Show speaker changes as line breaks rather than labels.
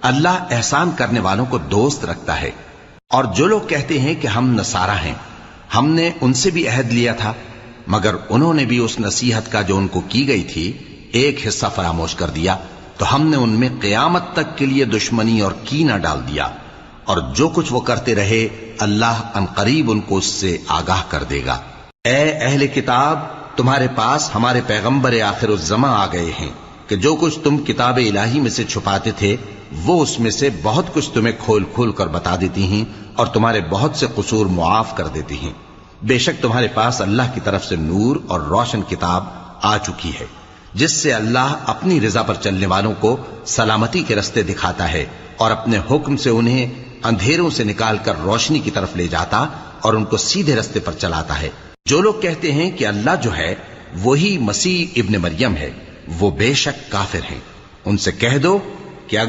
اللہ احسان کرنے والوں کو دوست رکھتا ہے۔ اور جو لوگ کہتے ہیں کہ ہم نصارہ ہیں، ہم نے ان سے بھی عہد لیا تھا، مگر انہوں نے بھی اس نصیحت کا جو ان کو کی گئی تھی ایک حصہ فراموش کر دیا، تو ہم نے ان میں قیامت تک کے لیے دشمنی اور کینہ ڈال دیا، اور جو کچھ وہ کرتے رہے اللہ عنقریب ان کو اس سے آگاہ کر دے گا۔ اے اہل کتاب، تمہارے پاس ہمارے پیغمبر آخر الزماں آ گئے ہیں کہ جو کچھ تم کتاب الہی میں سے چھپاتے تھے وہ اس میں سے بہت کچھ تمہیں کھول کھول کر بتا دیتی ہیں اور تمہارے بہت سے قصور معاف کر دیتی ہیں۔ بے شک تمہارے پاس اللہ کی طرف سے نور اور روشن کتاب آ چکی ہے، جس سے اللہ اپنی رضا پر چلنے والوں کو سلامتی کے رستے دکھاتا ہے اور اپنے حکم سے انہیں اندھیروں سے نکال کر روشنی کی طرف لے جاتا اور ان کو سیدھے رستے پر چلاتا ہے۔ جو لوگ کہتے ہیں کہ اللہ جو ہے وہی مسیح ابن مریم ہے، وہ بے شک کافر ہیں۔ ان سے کہہ دو کہ اگر